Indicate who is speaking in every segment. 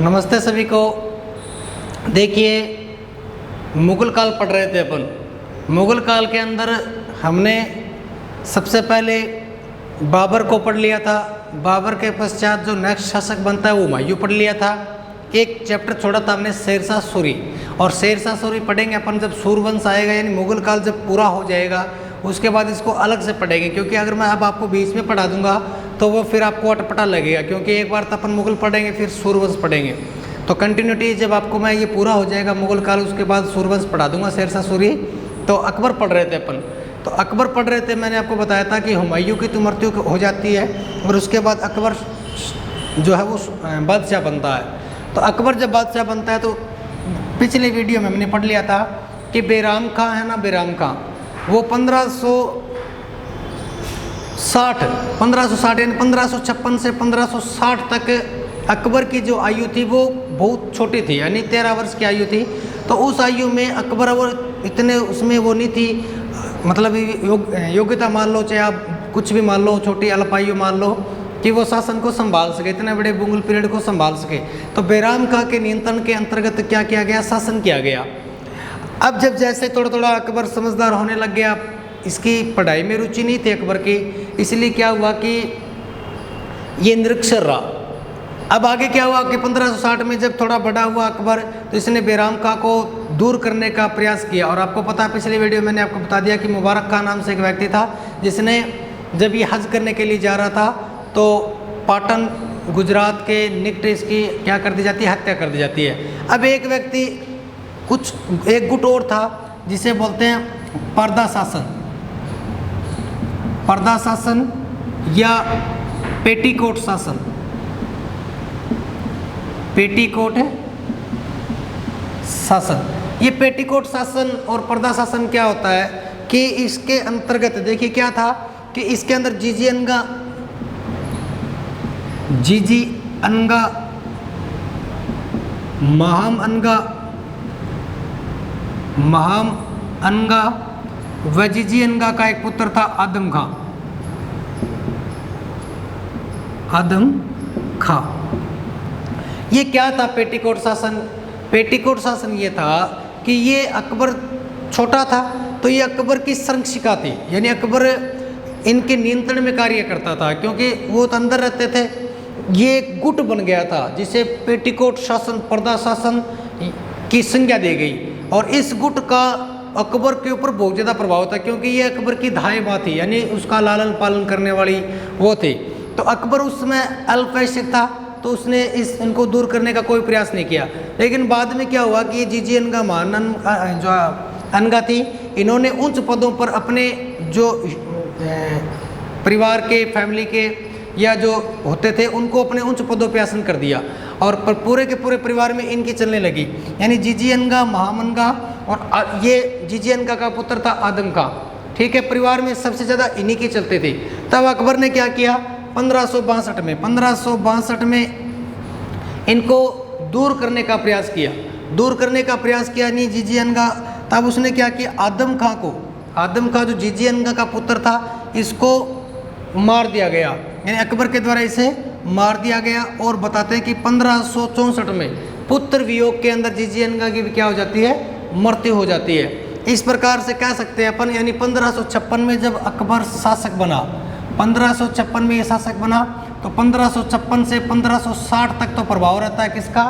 Speaker 1: नमस्ते सभी को। देखिए, मुग़ल काल पढ़ रहे थे अपन। मुग़ल काल के अंदर हमने सबसे पहले बाबर को पढ़ लिया था। बाबर के पश्चात जो नेक्स्ट शासक बनता है वो हुमायूं पढ़ लिया था। एक चैप्टर छोड़ा था हमने शेरशाह सूरी, और शेरशाह सूरी पढ़ेंगे अपन जब सूर्यवंश आएगा, यानी मुग़ल काल जब पूरा हो जाएगा उसके बाद इसको अलग से पढ़ेंगे। क्योंकि अगर मैं अब आपको बीच में पढ़ा दूंगा तो वो फिर आपको अटपटा लगेगा, क्योंकि एक बार तो अपन मुग़ल पढ़ेंगे फिर सूर्यवंश पढ़ेंगे। तो कंटिन्यूटी जब आपको मैं ये पूरा हो जाएगा मुग़ल काल, उसके बाद सूर्यवंश पढ़ा दूंगा, शेरशाह सूरी। तो अकबर पढ़ रहे थे अपन। तो अकबर पढ़ रहे थे, मैंने आपको बताया था कि हुमायूं की तो मृत्यु हो जाती है और उसके बाद अकबर जो है वो बादशाह बनता है। तो अकबर जब बादशाह बनता है तो पिछले वीडियो में हमने पढ़ लिया था कि बैराम खां है ना, बैराम खां, वो 1560 यानी 1556 से 1560 तक अकबर की जो आयु थी वो बहुत छोटी थी, यानी 13 वर्ष की आयु थी। तो उस आयु में अकबर वो इतने उसमें वो नहीं थी, मतलब योग्यता मान लो, चाहे आप कुछ भी मान लो, छोटी अल्प आयु मान लो, कि वो शासन को संभाल सके, इतने बड़े मुगल पीरियड को संभाल सके। तो बैराम खां के नियंत्रण के अंतर्गत क्या किया गया, शासन किया गया। अब जब जैसे थोड़ा थोड़ा अकबर समझदार होने लग गया, इसकी पढ़ाई में रुचि नहीं थी अकबर की, इसलिए क्या हुआ कि ये निरक्षर रहा। अब आगे क्या हुआ कि 1560 में जब थोड़ा बड़ा हुआ अकबर, तो इसने बैराम खां को दूर करने का प्रयास किया। और आपको पता है, पिछली वीडियो मैंने आपको बता दिया कि मुबारक खां नाम से एक व्यक्ति था, जिसने जब ये हज करने के लिए जा रहा था तो पाटन गुजरात के निकट इसकी क्या कर दी जाती है, हत्या कर दी जाती है। अब एक व्यक्ति एक गुट और था जिसे बोलते हैं पर्दा शासन, पर्दा शासन या पेटीकोट शासन। पेटीकोट शासन, ये पेटीकोट शासन और पर्दा शासन क्या होता है कि इसके अंतर्गत देखिए क्या था कि इसके अंदर जीजी अनगा, महाम अनगा व जीजी अनगा का एक पुत्र था आदम खां। आदम खां, ये क्या था पेटीकोट शासन? पेटीकोट शासन ये था कि ये अकबर छोटा था तो ये अकबर की संरक्षिका थी, यानी अकबर इनके नियंत्रण में कार्य करता था, क्योंकि वो तो अंदर रहते थे। ये एक गुट बन गया था जिसे पेटीकोट शासन, पर्दा शासन की संज्ञा दी गई। और इस गुट का अकबर के ऊपर बहुत ज़्यादा प्रभाव था, क्योंकि ये अकबर की धाय माँ थी, यानी उसका लालन पालन करने वाली वो थी। तो अकबर उस समय अल्पवयस्क था, तो उसने इनको दूर करने का कोई प्रयास नहीं किया। लेकिन बाद में क्या हुआ कि जीजी अनगा, महान जो अनगा थी, इन्होंने उच्च पदों पर अपने जो परिवार के, फैमिली के या जो होते थे उनको अपने उच्च पदों पे आसन कर दिया, और पूरे के पूरे परिवार में इनकी चलने लगी। यानी जीजी अनगा, महामनगा और ये जीजी अनगा का पुत्र था आदम खां। ठीक है, परिवार में सबसे ज़्यादा इन्हीं की चलती थी। तब अकबर ने क्या किया, 1562 में इनको दूर करने का प्रयास किया। यानी जीजी अनगा, तब उसने क्या किया, आदम खां जो जीजी अनगा का पुत्र था, इसको मार दिया गया, यानी अकबर के द्वारा इसे मार दिया गया। और बताते हैं कि 1564 में पुत्र वियोग के अंदर जीजी अनगा की भी क्या हो जाती है, मृत्यु हो जाती है। इस प्रकार से कह सकते हैं अपन, यानी 1556 में जब अकबर शासक बना, 1556 में ये शासक बना, तो 1556 से 1560 तक तो प्रभाव रहता है किसका,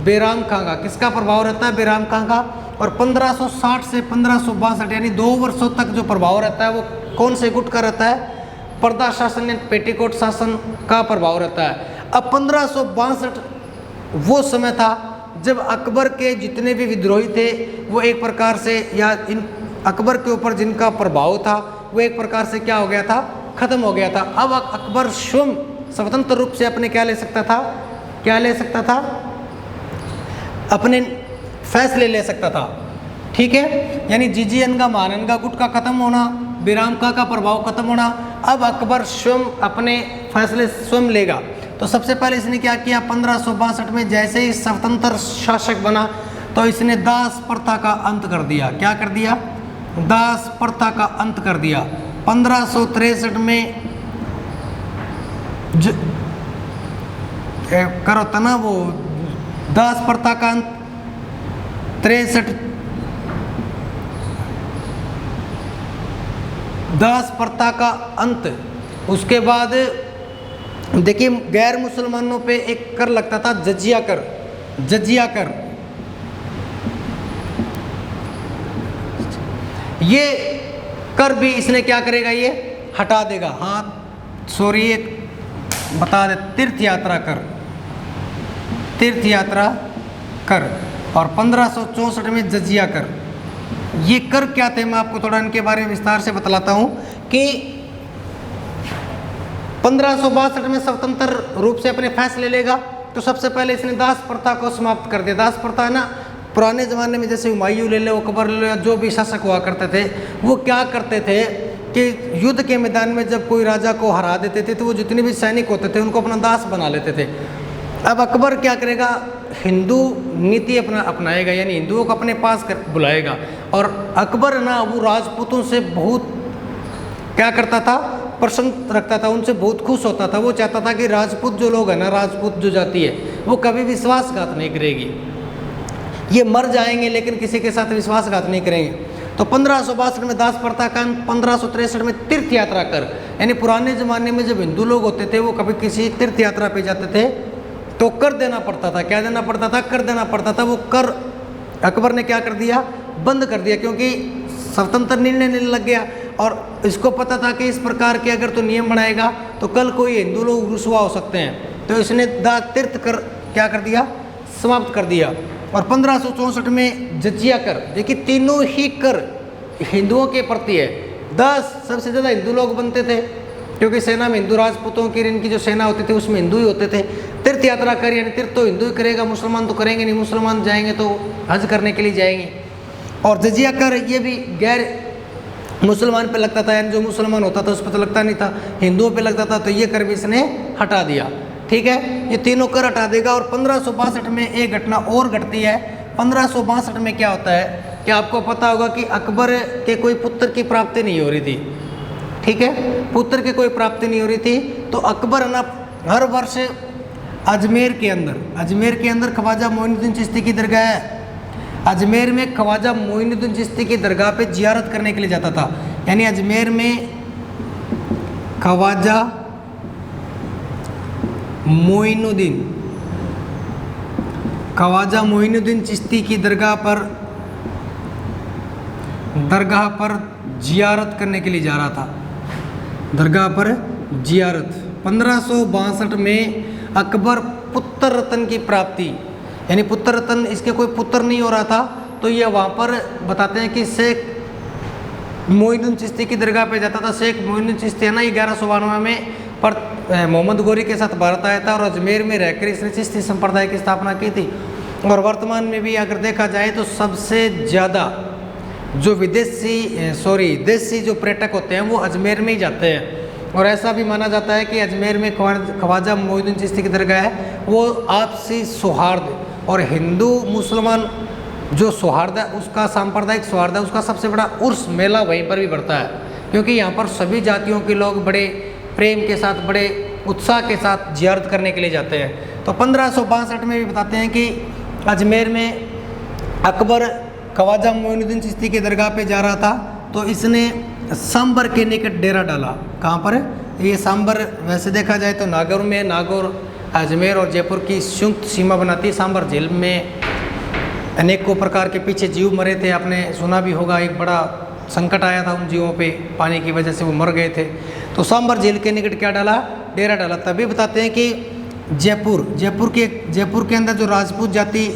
Speaker 1: बैराम खां का। किसका प्रभाव रहता है, बैराम खां का। और 1560 से 1562 यानी 2 वर्षों तक जो प्रभाव रहता है वो कौन से गुट का रहता है, पर्दा शासन या पेटीकोट शासन का प्रभाव रहता है। अब 1562 वो समय था जब अकबर के जितने भी विद्रोही थे वो एक प्रकार से, या इन अकबर के ऊपर जिनका प्रभाव था वो एक प्रकार से क्या हो गया था, खत्म हो गया था। अब अकबर स्वयं स्वतंत्र रूप से अपने क्या ले सकता था, अपने फैसले ले सकता था। ठीक है, यानी जीजी अनगा, महान अनगा गुट का खत्म होना, बैराम खां का प्रभाव खत्म होना, अब अकबर स्वयं अपने फैसले स्वयं लेगा। तो सबसे पहले इसने क्या किया, 1562 में जैसे ही स्वतंत्र शासक बना तो इसने दास प्रथा का अंत कर दिया। क्या कर दिया, दास प्रथा का अंत कर दिया। 1563 में करो था ना वो दास प्रथा का अंत 63, दास प्रथा का अंत। उसके बाद देखिए गैर मुसलमानों पे एक कर लगता था जजिया कर, जजिया कर। ये कर भी इसने क्या करेगा, ये हटा देगा। हाँ सॉरी, एक बता दे, तीर्थ यात्रा कर, तीर्थ यात्रा कर। और 1564 में जजिया कर। ये कर क्या थे, मैं आपको थोड़ा इनके बारे में विस्तार से बतलाता हूँ कि 1562 में स्वतंत्र रूप से अपने फैसले लेगा तो सबसे पहले इसने दास प्रथा को समाप्त कर दिया। दास प्रथा है ना, पुराने ज़माने में जैसे हुमायूं ले लो, अकबर ले लो, या जो भी शासक हुआ करते थे, वो क्या करते थे कि युद्ध के मैदान में जब कोई राजा को हरा देते थे तो वो जितने भी सैनिक होते थे उनको अपना दास बना लेते थे। अब अकबर क्या करेगा, हिंदू नीति अपनाएगा, यानी हिंदुओं को अपने पास बुलाएगा। और अकबर ना वो राजपूतों से बहुत क्या करता था, प्रसन्न रखता था, उनसे बहुत खुश होता था। वो चाहता था कि राजपूत जो लोग हैं ना, राजपूत जो जाति है, वो कभी विश्वासघात नहीं करेगी। ये मर जाएंगे लेकिन किसी के साथ विश्वासघात नहीं करेंगे। तो 1562 में दास प्रथा का, 1563 में तीर्थ यात्रा कर, यानी पुराने ज़माने में जब हिंदू लोग होते थे वो कभी किसी तीर्थ यात्रा पे जाते थे तो कर देना पड़ता था। क्या देना पड़ता था, कर देना पड़ता था। वो कर अकबर ने क्या कर दिया, बंद कर दिया, क्योंकि स्वतंत्र निर्णय लेने लग गया। और इसको पता था कि इस प्रकार के अगर तो नियम बनाएगा तो कल कोई हिंदू लोग रुसवा हो सकते हैं। तो इसने तीर्थ कर क्या कर दिया, समाप्त कर दिया। और 1564 में जजिया कर, देखिए तीनों ही कर हिंदुओं के प्रति है। 10 सबसे ज़्यादा हिंदू लोग बनते थे क्योंकि सेना में हिंदू, राजपूतों की इनकी जो सेना होती थी उसमें हिंदू ही होते थे। तीर्थ यात्रा कर, यानी तीर्थ तो हिंदू ही करेगा, मुसलमान तो करेंगे नहीं। मुसलमान जाएंगे तो हज करने के लिए जाएंगे। और जजिया कर ये भी गैर मुसलमान पे लगता था, यानी जो मुसलमान होता था उस पर तो लगता नहीं था, हिंदुओं पे लगता था। तो ये कर भी इसने हटा दिया। ठीक है, ये तीनों कर हटा देगा। और 1562 में एक घटना और घटती है। 1562 में क्या होता है कि आपको पता होगा कि अकबर के कोई पुत्र की प्राप्ति नहीं हो रही थी। ठीक है, पुत्र की कोई प्राप्ति नहीं हो रही थी। तो अकबर ना हर वर्ष अजमेर के अंदर ख्वाजा मोइनुद्दीन चिश्ती की दरगाह है, अजमेर में ख्वाजा मोइनुद्दीन चिश्ती की दरगाह पे जियारत करने के लिए जाता था। यानी अजमेर में ख्वाजा मोइनुद्दीन चिश्ती की दरगाह पर जियारत करने के लिए जा रहा था। दरगाह पर जियारत 1562 में अकबर पुत्र रत्न की प्राप्ति, यानी पुत्र रत्न, इसके कोई पुत्र नहीं हो रहा था। तो ये वहाँ पर बताते हैं कि शेख मोइनुद्दीन चिश्ती की दरगाह पे जाता था। शेख मोइनुद्दीन चिश्ती है ना, 1192 में पर मोहम्मद गोरी के साथ भारत आया था और अजमेर में रहकर इसने चिश्ती संप्रदाय की स्थापना की थी। और वर्तमान में भी अगर देखा जाए तो सबसे ज़्यादा जो देसी जो पर्यटक होते हैं वो अजमेर में ही जाते हैं। और ऐसा भी माना जाता है कि अजमेर में ख्वाजा मोइनुद्दीन चिश्ती की दरगाह है, वो आपसी सौहार्द और हिंदू मुसलमान जो सौहार्द है, उसका सांप्रदायिक सौहार्द है, उसका सबसे बड़ा उर्स मेला वहीं पर भी बढ़ता है। क्योंकि यहाँ पर सभी जातियों के लोग बड़े प्रेम के साथ, बड़े उत्साह के साथ जियारत करने के लिए जाते हैं। तो 1562 में भी बताते हैं कि अजमेर में अकबर ख्वाजा मोइनुद्दीन चिश्ती की दरगाह पे जा रहा था तो इसने सांबर के निकट डेरा डाला। कहाँ पर है ये सांबर? वैसे देखा जाए तो नागौर में, नागौर अजमेर और जयपुर की संयुक्त सीमा बनाती है। सांबर झील में अनेकों प्रकार के पीछे जीव मरे थे, आपने सुना भी होगा। एक बड़ा संकट आया था उन जीवों पे, पानी की वजह से वो मर गए थे। तो सांबर झील के निकट क्या डाला? डेरा डाला। तभी बताते हैं कि जयपुर के अंदर जो राजपूत जाति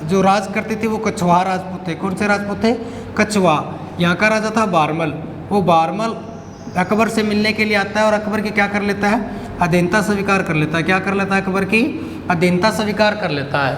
Speaker 1: जो राज करती थी वो कछवाहा राजपूत थे। कौन से राजपूत थे? कछवाहा। यहाँ का राजा था बारमल। वो बारमल अकबर से मिलने के लिए आता है और अकबर की क्या कर लेता है? अधीनता स्वीकार कर लेता है। क्या कर लेता है? अकबर की अधीनता स्वीकार कर लेता है।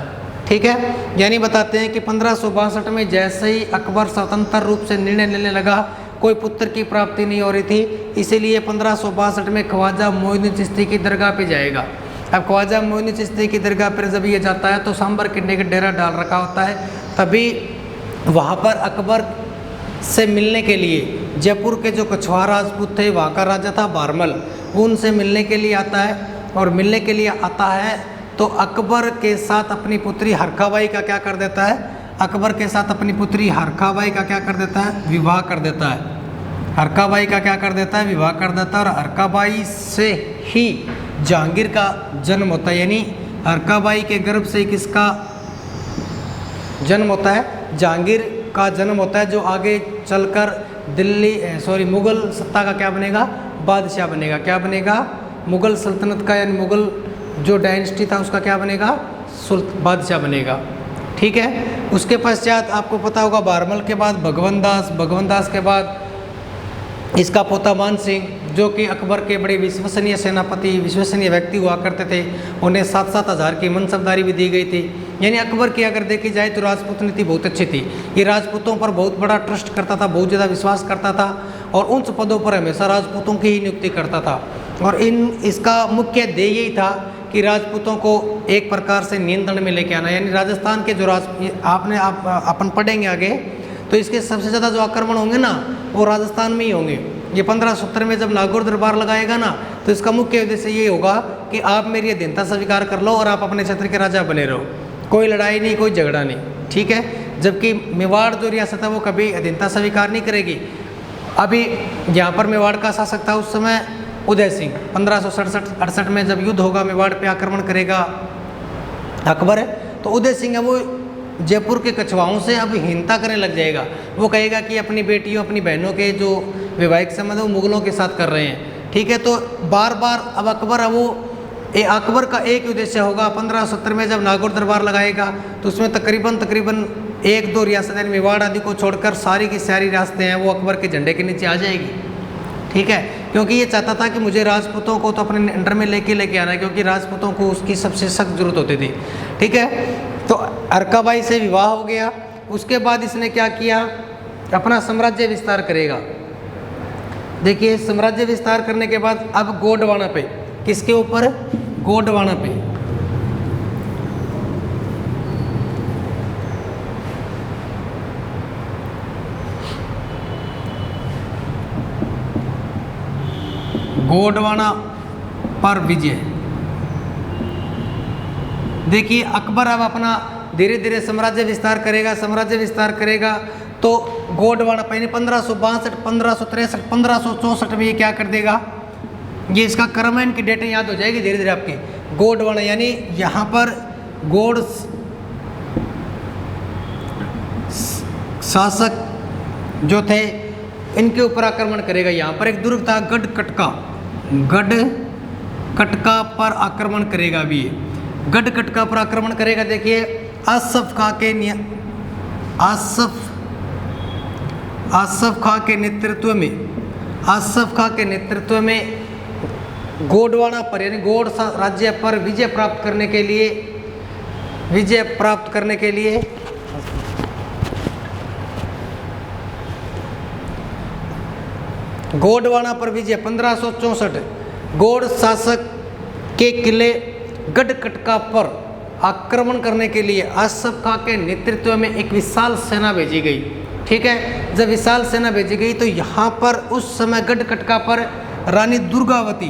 Speaker 1: ठीक है, यानी बताते हैं कि 1562 में जैसे ही अकबर स्वतंत्र रूप से निर्णय लेने लगा, कोई पुत्र की प्राप्ति नहीं हो रही थी, इसीलिए 1562 में ख्वाजा मोइनुद्दीन चिश्ती की दरगाह पे जाएगा। अब ख्वाजा मोइनुद्दीन चिश्ती की दरगाह पर जब ये जाता है तो सांबर किले का डेरा डाल रखा होता है। तभी वहाँ पर अकबर से मिलने के लिए जयपुर के जो कछवाहा राजपूत थे, वहाँ का राजा था बारमल, वो उनसे मिलने के लिए आता है। और मिलने के लिए आता है तो अकबर के साथ अपनी पुत्री हरखाबाई का क्या कर देता है, अकबर के साथ अपनी पुत्री हरखाबाई का क्या कर देता है, विवाह कर देता है। हरखाबाई का क्या कर देता है, विवाह कर देता है। और हरखाबाई से ही जहांगीर का जन्म होता है, यानी हरखाबाई के गर्भ से किसका जन्म होता है, जहांगीर का जन्म होता है, जो आगे चलकर मुगल सत्ता का क्या बनेगा, बादशाह बनेगा। क्या बनेगा, मुगल सल्तनत का, यानी मुगल जो डायनेस्टी था उसका क्या बनेगा, बादशाह बनेगा। ठीक है। उसके पश्चात आपको पता होगा बारमल के बाद भगवंत दास, भगवंत दास के बाद इसका पोता मान सिंह, जो कि अकबर के बड़े विश्वसनीय सेनापति, विश्वसनीय व्यक्ति हुआ करते थे। उन्हें 7-7 हज़ार की मनसबदारी भी दी गई थी। यानी अकबर की अगर देखी जाए तो राजपूत नीति बहुत अच्छी थी। ये राजपूतों पर बहुत बड़ा ट्रस्ट करता था, बहुत ज़्यादा विश्वास करता था और उन पदों पर हमेशा राजपूतों की ही नियुक्ति करता था। और इसका मुख्य ध्येय यही था कि राजपूतों को एक प्रकार से नियंत्रण में लेके आना। यानी राजस्थान के जो अपन पढ़ेंगे आगे, तो इसके सबसे ज़्यादा जो आक्रमण होंगे ना, वो राजस्थान में ही होंगे। ये 1570 में जब नागौर दरबार लगाएगा ना, तो इसका मुख्य उद्देश्य ये होगा कि आप मेरी अधीनता स्वीकार कर लो और आप अपने क्षेत्र के राजा बने रहो, कोई लड़ाई नहीं, कोई झगड़ा नहीं। ठीक है। जबकि मेवाड़ जो रियासत है वो कभी अधीनता स्वीकार नहीं करेगी। अभी यहाँ पर मेवाड़ का शासक था उस समय उदय सिंह। 1567-68 में जब युद्ध होगा, मेवाड़ पे आक्रमण करेगा अकबर, तो उदय सिंह है वो जयपुर के कछवाओं से अब हीनता करने लग जाएगा। वो कहेगा कि अपनी बेटियों, अपनी बहनों के जो वैवाहिक संबंध है वो मुगलों के साथ कर रहे हैं। ठीक है। तो बार बार अब अकबर अकबर का एक उद्देश्य होगा, 1570 में जब नागौर दरबार लगाएगा तो उसमें तकरीबन 1-2 रियासतें मेवाड़ आदि को छोड़कर सारी की सारी रियासतें हैं वो अकबर के झंडे के नीचे आ जाएगी। ठीक है। क्योंकि ये चाहता था कि मुझे राजपूतों को तो अपने अंडर में लेके आना है, क्योंकि राजपूतों को उसकी सबसे सख्त जरूरत होती थी। ठीक है। तो हरखाबाई से विवाह हो गया। उसके बाद इसने क्या किया, अपना साम्राज्य विस्तार करेगा। देखिए, साम्राज्य विस्तार करने के बाद अब गोंडवाना पे, किसके ऊपर, गोंडवाना पे। गोंडवाना पर विजय। देखिए, अकबर अब अपना धीरे धीरे साम्राज्य विस्तार करेगा। तो गोंडवाना पहले 1562, 1563, 1564 में ये क्या कर देगा, ये इसका क्रम है, इनकी डेटें याद हो जाएगी धीरे धीरे आपके। गोंडवाना यानी यहाँ पर गोंड शासक जो थे इनके ऊपर आक्रमण करेगा। यहाँ पर एक दुर्ग था गढ़कटका पर आक्रमण करेगा भी, गढ़कटका पर आक्रमण करेगा। देखिए, आसफ खां के नेतृत्व में गोंडवाना पर, यानी गोंड राज्य पर विजय प्राप्त करने के लिए गोंडवाना पर विजय 1564 गोंड शासक के किले गढ़कटका पर आक्रमण करने के लिए आसफ खां के नेतृत्व में एक विशाल सेना भेजी गई। ठीक है। जब विशाल सेना भेजी गई तो यहाँ पर उस समय गढ़कटका पर रानी दुर्गावती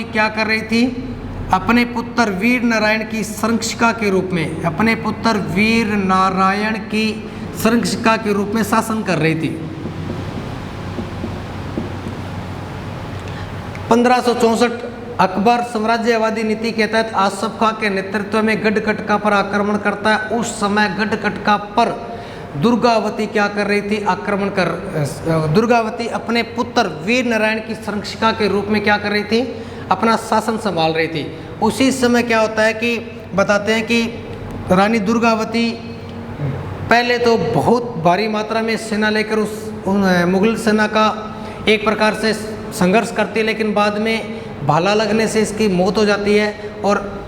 Speaker 1: क्या कर रही थी, अपने पुत्र वीर नारायण की संरक्षिका के रूप में शासन कर रही थी। 1564 अकबर साम्राज्यवादी नीति के तहत आसफ खां के नेतृत्व में गढ़कटका पर आक्रमण करता है। उस समय गढ़कटका पर दुर्गावती क्या कर रही थी, दुर्गावती अपने पुत्र वीर नारायण की संरक्षिका के रूप में क्या कर रही थी, अपना शासन संभाल रही थी। उसी समय क्या होता है कि बताते हैं कि रानी दुर्गावती पहले तो बहुत भारी मात्रा में सेना लेकर मुगल सेना का एक प्रकार से संघर्ष करती है, लेकिन बाद में भाला लगने से इसकी मौत हो जाती है। और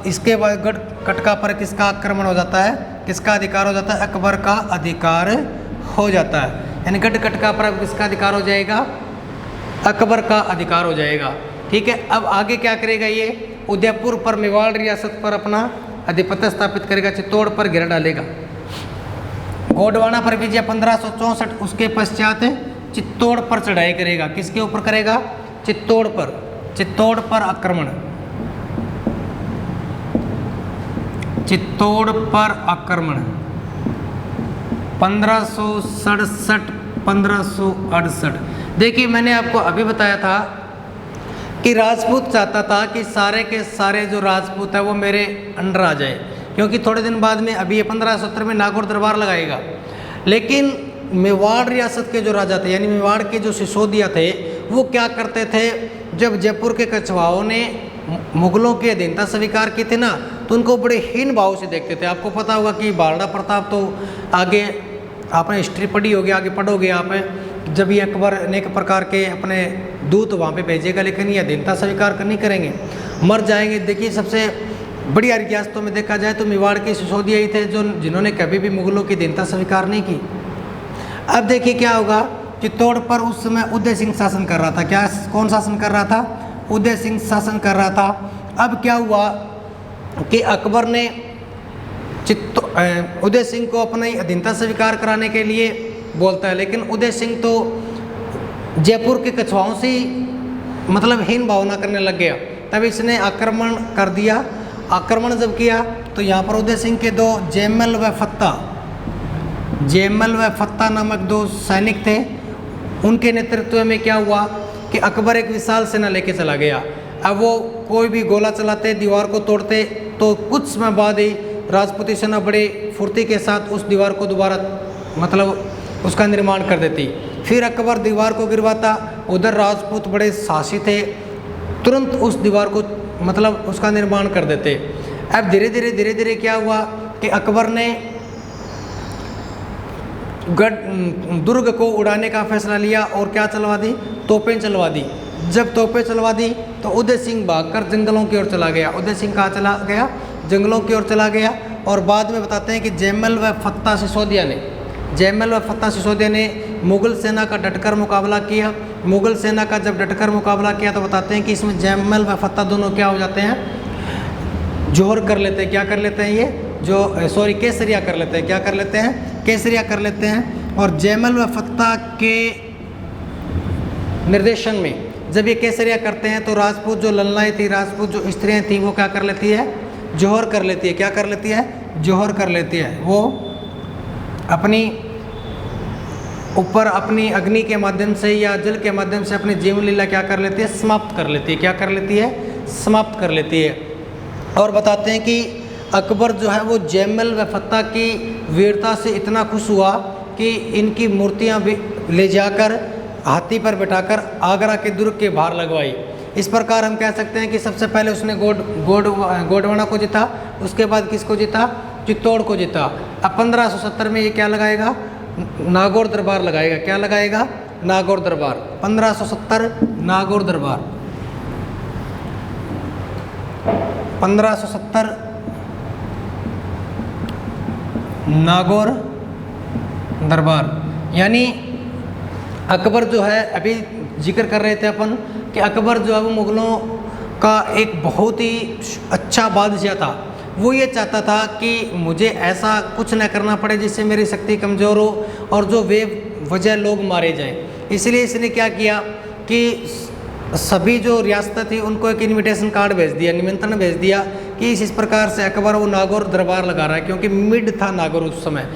Speaker 1: इसके बाद गढ़कटका पर किसका आक्रमण हो जाता है, किसका अधिकार हो जाता है, अकबर का अधिकार हो जाता है। यानी गढ़कटका पर अब किसका अधिकार हो जाएगा, अकबर का अधिकार हो जाएगा। ठीक है। अब आगे क्या करेगा, ये उदयपुर पर, मेवाड़ रियासत पर अपना आधिपत्य स्थापित करेगा, चित्तौड़ पर घेरा डालेगा। गोंडवाना पर विजय 1564, उसके पश्चात चित्तौड़ पर चढ़ाई करेगा। किसके ऊपर करेगा, चित्तौड़ चित्तौड़ पर आक्रमण, चित्तौड़ पर आक्रमण 1567 1568। देखिए मैंने आपको अभी बताया था कि राजपूत चाहता था कि सारे के सारे जो राजपूत है वो मेरे अंडर आ जाए, क्योंकि थोड़े दिन बाद में अभी ये 1570 में नागौर दरबार लगाएगा। लेकिन मेवाड़ रियासत के जो राजा थे, यानी मेवाड़ के जो सिसोदिया थे, वो क्या करते थे, जब जयपुर के कछवाओं ने मुगलों की अधीनता स्वीकार की थी ना, तो उनको बड़े हीन भाव से देखते थे। आपको पता होगा कि बारड़ा प्रताप तो आगे आपने हिस्ट्री पढ़ी होगी, आगे पढ़ोगे आप, जब ये अकबर अनेक प्रकार के अपने दूत वहाँ पे भेजेगा, लेकिन ये अधीनता स्वीकार नहीं करेंगे, मर जाएंगे। देखिए सबसे बड़ी रियासतों में देखा जाए तो मेवाड़ के सिसोदिया ही थे जो जिन्होंने कभी भी मुगलों की अधीनता स्वीकार नहीं की। अब देखिए क्या होगा, चित्तौड़ पर उस समय उदय सिंह शासन कर रहा था। क्या कौन शासन कर रहा था? उदय सिंह शासन कर रहा था। अब क्या हुआ कि अकबर ने उदय सिंह को अपनी अधीनता स्वीकार कराने के लिए बोलता है, लेकिन उदय सिंह तो जयपुर के कछवाओं से मतलब हीन भावना करने लग गया। तब इसने आक्रमण कर दिया। आक्रमण जब किया तो यहाँ पर उदय सिंह के दो जैमल व फत्ता नामक दो सैनिक थे। उनके नेतृत्व में क्या हुआ कि अकबर एक विशाल सेना लेके चला गया। अब वो कोई भी गोला चलाते, दीवार को तोड़ते, तो कुछ समय बाद ही राजपूती सेना बड़े फुर्ती के साथ उस दीवार को दोबारा मतलब उसका निर्माण कर देती। फिर अकबर दीवार को गिरवाता, उधर राजपूत बड़े साहसी थे, तुरंत उस दीवार को मतलब उसका निर्माण कर देते। अब धीरे धीरे क्या हुआ कि अकबर ने दुर्ग को उड़ाने का फैसला लिया और क्या चलवा दी, तोपें चलवा दी। जब तोपें चलवा दी तो उदय सिंह भागकर जंगलों की ओर चला गया। उदय सिंह कहाँ चला गया? जंगलों की ओर चला गया। और बाद में बताते हैं कि जैमल व फत्ता सिसोदिया ने मुगल सेना का डटकर मुकाबला किया। मुगल सेना का जब डटकर मुकाबला किया तो बताते हैं कि इसमें जैमल व फत्ता दोनों क्या हो जाते हैं, जोहर कर लेते हैं। क्या कर लेते हैं? ये केसरिया कर लेते हैं। क्या कर लेते हैं? केसरिया कर लेते हैं। और जैमल व फत्ता के निर्देशन में जब ये केसरिया करते हैं तो राजपूत जो लल्लाएं थी, राजपूत जो स्त्रियां थी, वो क्या कर लेती है? जोहर कर लेती है। क्या कर लेती है? जोहर कर लेती है। वो अपनी ऊपर अपनी अग्नि के माध्यम से या जल के माध्यम से अपनी जीवन लीला क्या कर लेती है? समाप्त कर लेती है। क्या कर लेती है? समाप्त कर लेती है। और बताते हैं कि अकबर जो है वो जैमल व फत्ता की वीरता से इतना खुश हुआ कि इनकी मूर्तियां भी ले जाकर हाथी पर बैठाकर आगरा के दुर्ग के बाहर लगवाई। इस प्रकार हम कह सकते हैं कि सबसे पहले उसने गोडवाना को जीता, उसके बाद किसको जीता? चित्तौड़ को जीता। अब 1570 में ये क्या लगाएगा? नागौर दरबार लगाएगा। क्या लगाएगा? नागौर दरबार। 1570 नागौर दरबार। 1570 नागौर दरबार। यानी अकबर जो है, अभी जिक्र कर रहे थे अपन कि अकबर जो है वो मुगलों का एक बहुत ही अच्छा बादशाह था। वो ये चाहता था कि मुझे ऐसा कुछ न करना पड़े जिससे मेरी शक्ति कमज़ोर हो और जो बेवजह लोग मारे जाएं। इसलिए इसने क्या किया कि सभी जो रियासतें थी उनको एक इनविटेशन कार्ड भेज दिया, निमंत्रण भेज दिया कि इस प्रकार से अकबर वो नागौर दरबार लगा रहा है, क्योंकि मिड था नागौर उस समय।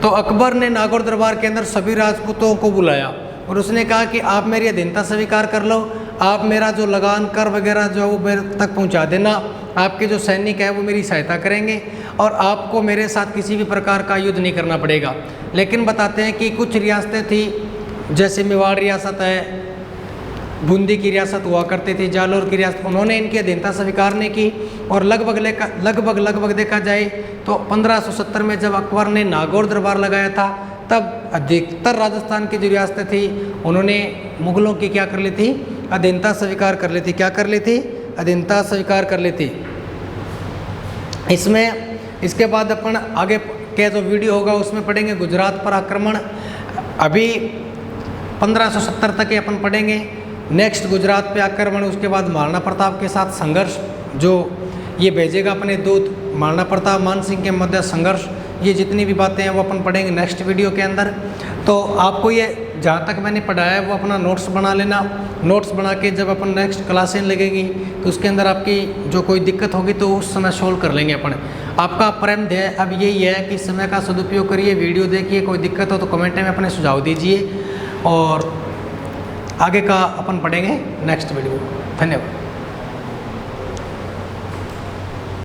Speaker 1: तो अकबर ने नागौर दरबार के अंदर सभी राजपूतों को बुलाया और उसने कहा कि आप मेरी अधीनता स्वीकार कर लो, आप मेरा जो लगान कर वगैरह जो है वो मेरे तक पहुंचा देना, आपके जो सैनिक है वो मेरी सहायता करेंगे और आपको मेरे साथ किसी भी प्रकार का युद्ध नहीं करना पड़ेगा। लेकिन बताते हैं कि कुछ रियासतें थी, जैसे मेवाड़ रियासत है, बूंदी की रियासत हुआ करती थी, जालौर की रियासत, उन्होंने इनकी अधीनता स्वीकार नहीं की। और लगभग देखा जाए तो 1570 में जब अकबर ने नागौर दरबार लगाया था तब अधिकतर राजस्थान की जो रियासतें थी उन्होंने मुगलों की क्या कर ली थी? अधीनता स्वीकार कर ली थी। क्या कर ली थी? अधीनता स्वीकार कर ली थी। इसके बाद अपन आगे के जो वीडियो होगा उसमें पढ़ेंगे गुजरात पर आक्रमण। अभी 1570 तक ही अपन पढ़ेंगे। नेक्स्ट गुजरात पे आक्रमण, उसके बाद महाराणा प्रताप के साथ संघर्ष, जो ये भेजेगा अपने दूत, महाराणा प्रताप मान सिंह के मध्य संघर्ष, ये जितनी भी बातें हैं वो अपन पढ़ेंगे नेक्स्ट वीडियो के अंदर। तो आपको ये जहाँ तक मैंने पढ़ाया है वो अपना नोट्स बना लेना नोट्स बना के जब अपन नेक्स्ट क्लासें लगेगी तो उसके अंदर आपकी जो कोई दिक्कत होगी तो उस समय सोल्व कर लेंगे अपन। आपका परम ध्येय अब यही है कि समय का सदुपयोग करिए, वीडियो देखिए, कोई दिक्कत हो तो कमेंट में अपने सुझाव दीजिए और आगे का अपन पढ़ेंगे नेक्स्ट वीडियो। धन्यवाद।